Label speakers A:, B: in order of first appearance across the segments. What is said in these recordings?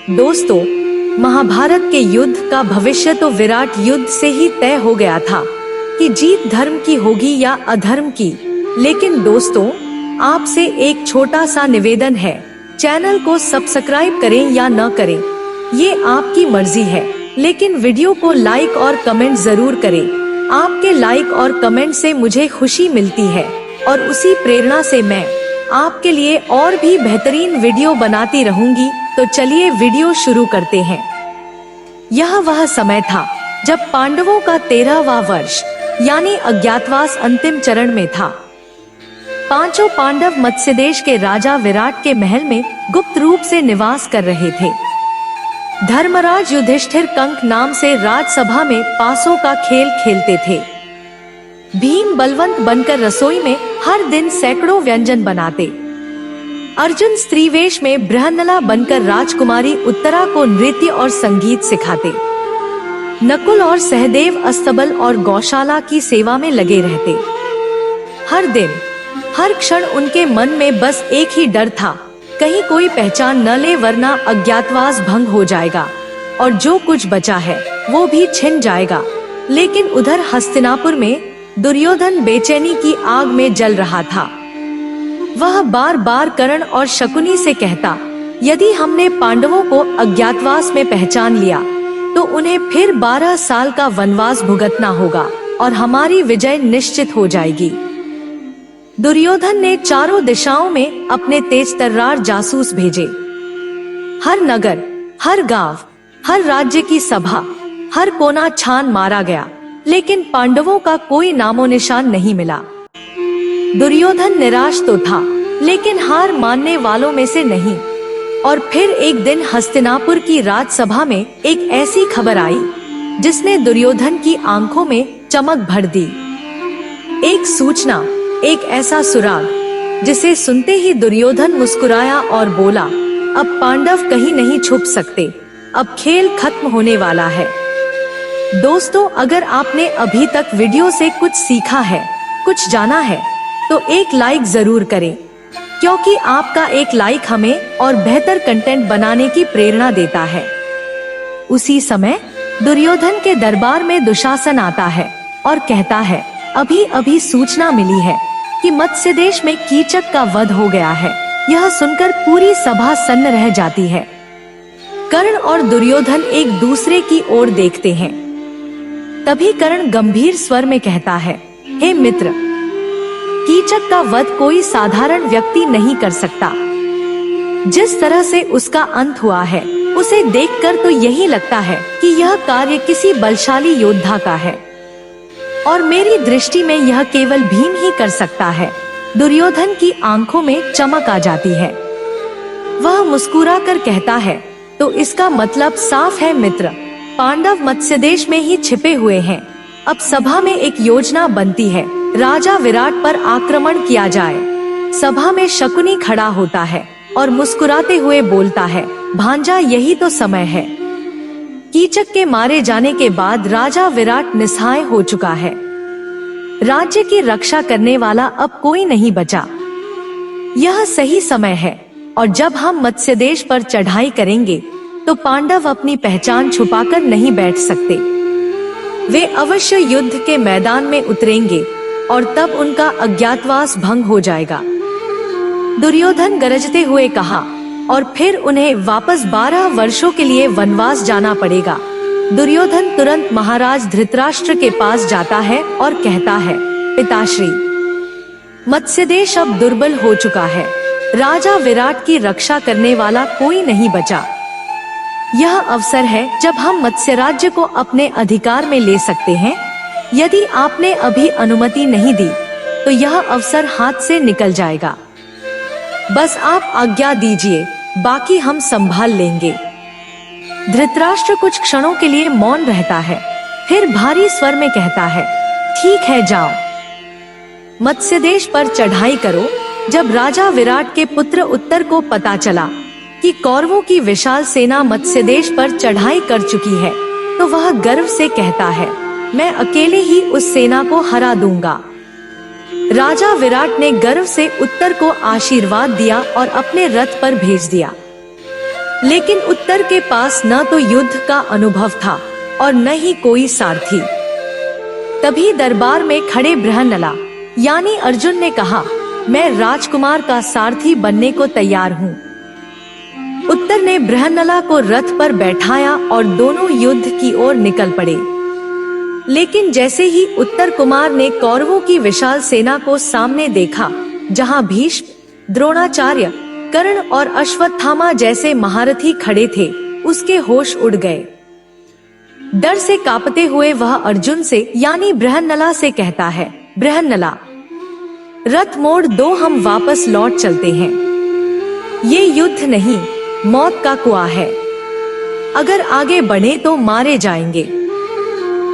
A: दोस्तों, महाभारत के युद्ध का भविष्य तो विराट युद्ध से ही तय हो गया था कि जीत धर्म की होगी या अधर्म की। लेकिन दोस्तों, आपसे एक छोटा सा निवेदन है, चैनल को सब्सक्राइब करें या न करें, ये आपकी मर्जी है, लेकिन वीडियो को लाइक और कमेंट जरूर करें। आपके लाइक और कमेंट से मुझे खुशी मिलती है और उसी प्रेरणा से मैं आपके लिए और भी बेहतरीन वीडियो बनाती रहूंगी। तो चलिए वीडियो शुरू करते हैं। यह वह समय था जब पांडवों का 13वां वर्ष यानी अज्ञातवास अंतिम चरण में था। पांचों पांडव मत्स्य देश के राजा विराट के महल में गुप्त रूप से निवास कर रहे थे। धर्मराज युधिष्ठिर कंक नाम से राजसभा में पासों का खेल खेलते थे। भीम बलवंत बनकर रसोई में हर दिन सैकड़ों व्यंजन बनाते। अर्जुन स्त्रीवेश में बृहन्नला बनकर राजकुमारी उत्तरा को नृत्य और संगीत सिखाते। नकुल और सहदेव अस्तबल और गौशाला की सेवा में लगे रहते। हर दिन हर क्षण उनके मन में बस एक ही डर था, कहीं कोई पहचान न ले वरना अज्ञातवास भंग हो जाएगा और जो कुछ बचा है वो भी छिन जाएगा। लेकिन उधर हस्तिनापुर में दुर्योधन बेचैनी की आग में जल रहा था। वह बार बार कर्ण और शकुनी से कहता, यदि हमने पांडवों को अज्ञातवास में पहचान लिया तो उन्हें फिर 12 साल का वनवास भुगतना होगा और हमारी विजय निश्चित हो जाएगी। दुर्योधन ने चारों दिशाओं में अपने तेज तर्रार जासूस भेजे। हर नगर, हर गांव, हर राज्य की सभा, हर कोना छान मारा गया, लेकिन पांडवों का कोई नामो निशान नहीं मिला। दुर्योधन निराश तो था, लेकिन हार मानने वालों में से नहीं। और फिर एक दिन हस्तिनापुर की राजसभा में एक ऐसी खबर आई जिसने दुर्योधन की आंखों में चमक भर दी। एक सूचना, एक ऐसा सुराग जिसे सुनते ही दुर्योधन मुस्कुराया और बोला, अब पांडव कहीं नहीं छुप सकते, अब खेल खत्म होने वाला है। दोस्तों, अगर आपने अभी तक वीडियो से कुछ सीखा है, कुछ जाना है, तो एक लाइक जरूर करें, क्योंकि आपका एक लाइक हमें और बेहतर कंटेंट बनाने की प्रेरणा देता है। उसी समय दुर्योधन के दरबार में दुशासन आता है और कहता है, अभी अभी सूचना मिली है कि मत्स्य देश में कीचक का वध हो गया है। यह सुनकर पूरी सभा सन्न रह जाती है। कर्ण और दुर्योधन एक दूसरे की ओर देखते हैं। तभी कर्ण गंभीर स्वर में कहता है, हे मित्र, कीचक का वध कोई साधारण व्यक्ति नहीं कर सकता। जिस तरह से उसका अंत हुआ है, उसे देखकर तो यही लगता है कि यह कार्य किसी बलशाली योद्धा का है और मेरी दृष्टि में यह केवल भीम ही कर सकता है। दुर्योधन की आंखों में चमक आ जाती है। वह मुस्कुराकर कहता है, तो इसका मतलब साफ है मित्र, पांडव मत्स्य देश में ही छिपे हुए हैं। अब सभा में एक योजना बनती है, राजा विराट पर आक्रमण किया जाए। सभा में शकुनी खड़ा होता है और मुस्कुराते हुए बोलता है, भांजा यही तो समय है। कीचक के मारे जाने के बाद राजा विराट निस्सहाय हो चुका है। राज्य की रक्षा करने वाला अब कोई नहीं बचा। यह सही समय है और जब हम मत्स्य देश पर चढ़ाई करेंगे तो पांडव अपनी पहचान छुपाकर नहीं बैठ सकते। वे अवश्य युद्ध के मैदान में उतरेंगे और तब उनका अज्ञातवास भंग हो जाएगा। दुर्योधन गरजते हुए कहा, और फिर उन्हें वापस 12 वर्षों के लिए वनवास जाना पड़ेगा। दुर्योधन तुरंत महाराज धृतराष्ट्र के पास जाता है और कहता है, पिताश्री, मत्स्य देश अब दुर्बल हो चुका है। राजा विराट की रक्षा करने वाला कोई नहीं बचा। यह अवसर है जब हम मत्स्य राज्य को अपने अधिकार में ले सकते हैं। यदि आपने अभी अनुमति नहीं दी तो यह अवसर हाथ से निकल जाएगा। बस आप आज्ञा दीजिए, बाकी हम संभाल लेंगे। धृतराष्ट्र कुछ क्षणों के लिए मौन रहता है, फिर भारी स्वर में कहता है, ठीक है, जाओ, मत्स्य देश पर चढ़ाई करो। जब राजा विराट के पुत्र उत्तर को पता चला कि कौरवों की विशाल सेना मत्स्य देश पर चढ़ाई कर चुकी है, तो वह गर्व से कहता है, मैं अकेले ही उस सेना को हरा दूंगा। राजा विराट ने गर्व से उत्तर को आशीर्वाद दिया और अपने रथ पर भेज दिया। लेकिन उत्तर के पास न तो युद्ध का अनुभव था और न ही कोई सारथी। तभी दरबार में खड़े बृहन्नला यानी अर्जुन ने कहा, मैं राजकुमार का सारथी बनने को तैयार हूँ। उत्तर ने बृहन्नला को रथ पर बैठाया और दोनों युद्ध की ओर निकल पड़े। लेकिन जैसे ही उत्तर कुमार ने कौरवों की विशाल सेना को सामने देखा, जहां भीष्म, द्रोणाचार्य, कर्ण और अश्वत्थामा जैसे महारथी खड़े थे, उसके होश उड़ गए। डर से कांपते हुए वह अर्जुन से यानी बृहन्नला से कहता है, बृहन्नला, रथ मोड़ दो, हम वापस लौट चलते हैं। ये युद्ध नहीं, मौत का कुआं है। अगर आगे बढ़े तो मारे जाएंगे।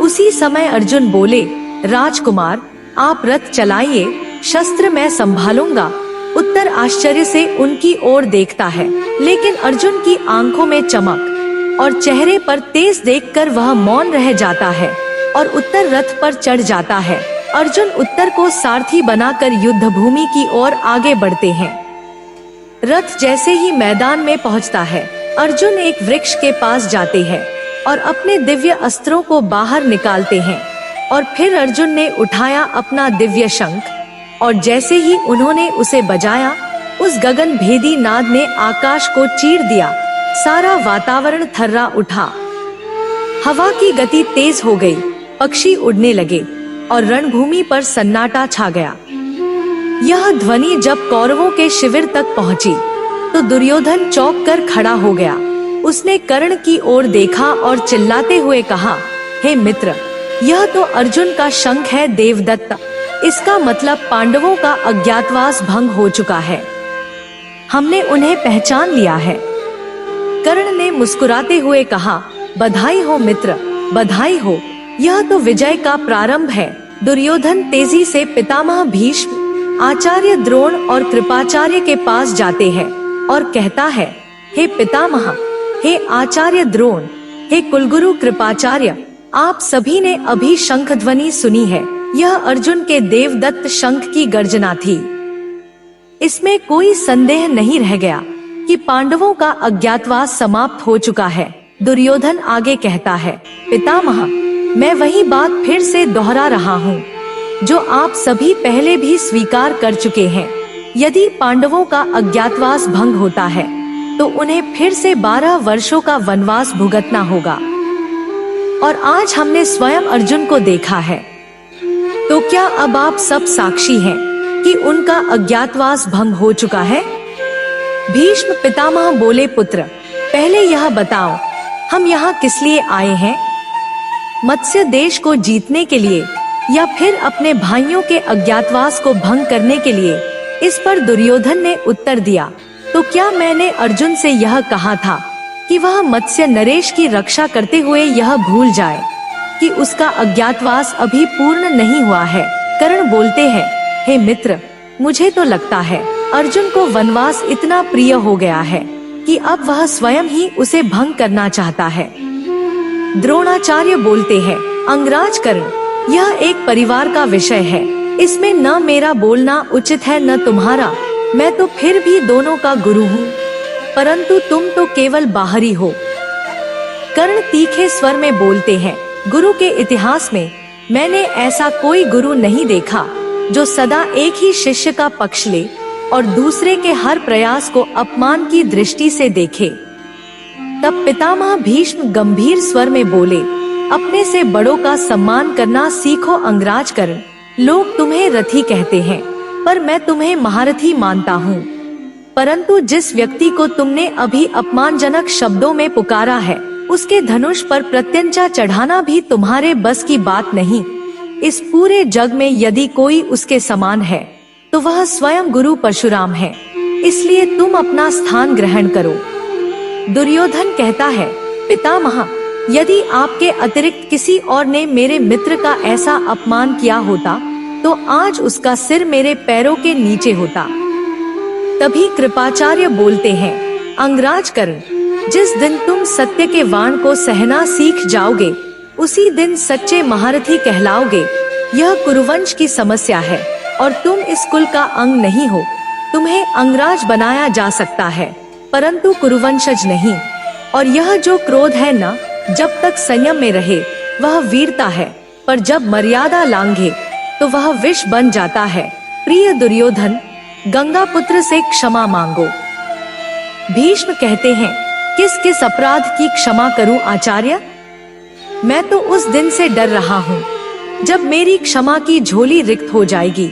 A: उसी समय अर्जुन बोले, राजकुमार, आप रथ चलाइए, शस्त्र मैं संभालूंगा। उत्तर आश्चर्य से उनकी ओर देखता है, लेकिन अर्जुन की आंखों में चमक और चेहरे पर तेज देखकर वह मौन रह जाता है और उत्तर रथ पर चढ़ जाता है। अर्जुन उत्तर को सारथी बनाकर युद्ध भूमि की ओर आगे बढ़ते हैं। रथ जैसे ही मैदान में पहुंचता है, अर्जुन एक वृक्ष के पास जाते हैं और अपने दिव्य अस्त्रों को बाहर निकालते हैं। और फिर अर्जुन ने उठाया अपना दिव्य शंख और जैसे ही उन्होंने उसे बजाया, उस गगन भेदी नाद ने आकाश को चीर दिया। सारा वातावरण थर्रा उठा, हवा की गति तेज हो गई, पक्षी उड़ने लगे और रणभूमि पर सन्नाटा छा गया। यह ध्वनि जब कौरवों के शिविर तक पहुंची तो दुर्योधन चौंक कर खड़ा हो गया। उसने कर्ण की ओर देखा और चिल्लाते हुए कहा, हे मित्र, यह तो अर्जुन का शंख है देवदत्त। इसका मतलब पांडवों का अज्ञातवास भंग हो चुका है। हमने उन्हें पहचान लिया है। कर्ण ने मुस्कुराते हुए कहा, बधाई हो मित्र, बधाई हो, यह तो विजय का प्रारंभ है। दुर्योधन तेजी से पितामह भीष्म, आचार्य द्रोण और कृपाचार्य के पास जाते हैं और कहता है, हे पितामह, हे आचार्य द्रोण, हे कुलगुरु कृपाचार्य, आप सभी ने अभी शंख ध्वनि सुनी है। यह अर्जुन के देवदत्त शंख की गर्जना थी। इसमें कोई संदेह नहीं रह गया कि पांडवों का अज्ञातवास समाप्त हो चुका है। दुर्योधन आगे कहता है, पितामह, मैं वही बात फिर से दोहरा रहा हूँ जो आप सभी पहले भी स्वीकार कर चुके हैं। यदि पांडवों का अज्ञातवास भंग होता है तो उन्हें फिर से 12 वर्षों का वनवास भुगतना होगा। और आज हमने स्वयं अर्जुन को देखा है। तो क्या अब आप सब साक्षी हैं कि उनका अज्ञातवास भंग हो चुका है? भीष्म पितामह बोले, पुत्र, पहले यह बताओ, हम यहाँ किस लिए आए हैं? मत्स्य देश को जीतने के लिए या फिर अपने भाइयों के अज्ञातवास को भंग करने के लिए? इस पर दुर्योधन ने उत्तर दिया, तो क्या मैंने अर्जुन से यह कहा था कि वह मत्स्य नरेश की रक्षा करते हुए यह भूल जाए कि उसका अज्ञातवास अभी पूर्ण नहीं हुआ है? कर्ण बोलते हैं, हे मित्र, मुझे तो लगता है अर्जुन को वनवास इतना प्रिय हो गया है कि अब वह स्वयं ही उसे भंग करना चाहता है। द्रोणाचार्य बोलते हैं, अंगराज कर्ण, यह एक परिवार का विषय है। इसमें न मेरा बोलना उचित है न तुम्हारा। मैं तो फिर भी दोनों का गुरु हूँ, परंतु तुम तो केवल बाहरी हो। कर्ण तीखे स्वर में बोलते हैं, गुरु के इतिहास में मैंने ऐसा कोई गुरु नहीं देखा जो सदा एक ही शिष्य का पक्ष ले और दूसरे के हर प्रयास को अपमान की दृष्टि से देखे। तब पितामह भीष्म गंभीर स्वर में बोले, अपने से बड़ों का सम्मान करना सीखो अंगराज कर्ण। लोग तुम्हें रथी कहते हैं, पर मैं तुम्हें महारथी मानता हूँ। परंतु जिस व्यक्ति को तुमने अभी अपमानजनक शब्दों में पुकारा है, उसके धनुष पर प्रत्यंचा चढ़ाना भी तुम्हारे बस की बात नहीं। इस पूरे जग में यदि कोई उसके समान है तो वह स्वयं गुरु परशुराम है। इसलिए तुम अपना स्थान ग्रहण करो। दुर्योधन कहता है, पितामह, यदि आपके अतिरिक्त किसी और ने मेरे मित्र का ऐसा अपमान किया होता तो आज उसका सिर मेरे पैरों के नीचे होता। तभी कृपाचार्य बोलते हैं, अंगराज कर्ण, जिस दिन तुम सत्य के वाण को सहना सीख जाओगे उसी दिन सच्चे महारथी कहलाओगे। यह कुरुवंश की समस्या है और तुम इस कुल का अंग नहीं हो। तुम्हें अंगराज बनाया जा सकता है, परंतु कुरुवंशज नहीं। और यह जो क्रोध है न, जब तक संयम में रहे वह वीरता है, पर जब मर्यादा लांघे तो वह विष बन जाता है। प्रिय दुर्योधन, गंगा पुत्र से क्षमा मांगो। भीष्म कहते हैं, किस किस अपराध की क्षमा करूं आचार्य? मैं तो उस दिन से डर रहा हूँ जब मेरी क्षमा की झोली रिक्त हो जाएगी।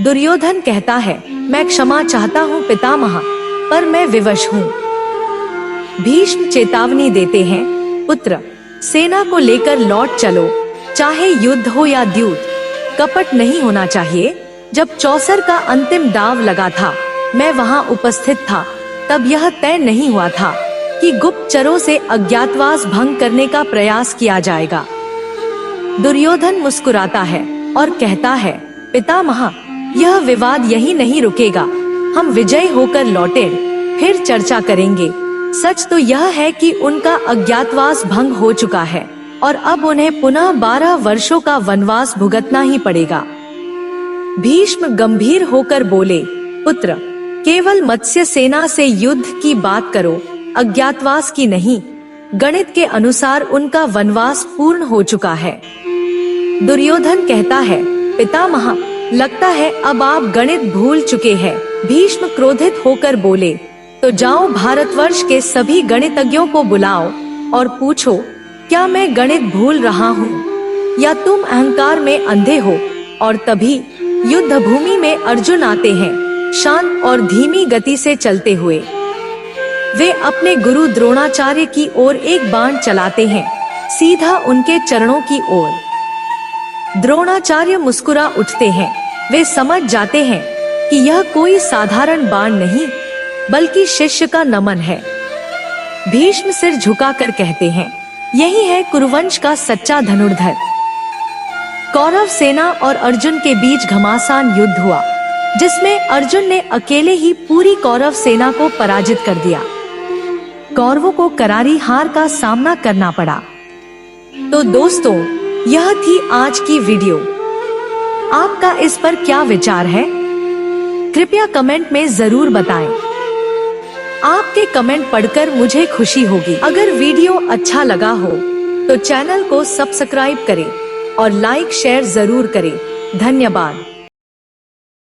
A: दुर्योधन कहता है, मैं क्षमा चाहता हूँ पितामह, पर मैं विवश हूँ। भीष्म चेतावनी देते हैं, पुत्र, सेना को लेकर लौट चलो, चाहे युद्ध हो या द्यूत। कपट नहीं होना चाहिए। जब चौसर का अंतिम दाव लगा था, मैं वहां उपस्थित था। तब यह तय नहीं हुआ था कि गुप्तचरों से अज्ञातवास भंग करने का प्रयास किया जाएगा। दुर्योधन मुस्कुराता है और कहता है, पितामह, यह विवाद यही नहीं रुकेगा। हम विजयी होकर लौटे फिर चर्चा करेंगे। सच तो यह है कि उनका अज्ञातवास भंग हो चुका है और अब उन्हें पुनः 12 वर्षों का वनवास भुगतना ही पड़ेगा। भीष्म गंभीर होकर बोले, पुत्र, केवल मत्स्य सेना से युद्ध की बात करो, अज्ञातवास की नहीं। गणित के अनुसार उनका वनवास पूर्ण हो चुका है। दुर्योधन कहता है, पितामह, लगता है अब आप गणित भूल चुके हैं। भीष्म क्रोधित होकर बोले, तो जाओ भारतवर्ष के सभी गणितज्ञों को बुलाओ और पूछो, क्या मैं गणित भूल रहा हूँ या तुम अहंकार में अंधे हो? और तभी युद्ध भूमि में अर्जुन आते हैं, शांत और धीमी गति से चलते हुए। वे अपने गुरु द्रोणाचार्य की ओर एक बाण चलाते हैं, सीधा उनके चरणों की ओर। द्रोणाचार्य मुस्कुरा उठते हैं। वे समझ जाते हैं कि यह कोई साधारण बाण नहीं, बल्कि शिष्य का नमन है। भीष्म सिर झुकाकर कहते हैं, यही है कुरुवंश का सच्चा धनुर्धर। कौरव सेना और अर्जुन के बीच घमासान युद्ध हुआ, जिसमें अर्जुन ने अकेले ही पूरी कौरव सेना को पराजित कर दिया। कौरवों को करारी हार का सामना करना पड़ा। तो दोस्तों, यह थी आज की वीडियो। आपका इस पर क्या विचार है? कृपया कमेंट में जरूर बताएं। आपके कमेंट पढ़कर मुझे खुशी होगी। अगर वीडियो अच्छा लगा हो तो चैनल को सब्सक्राइब करें और लाइक शेयर जरूर करें। धन्यवाद।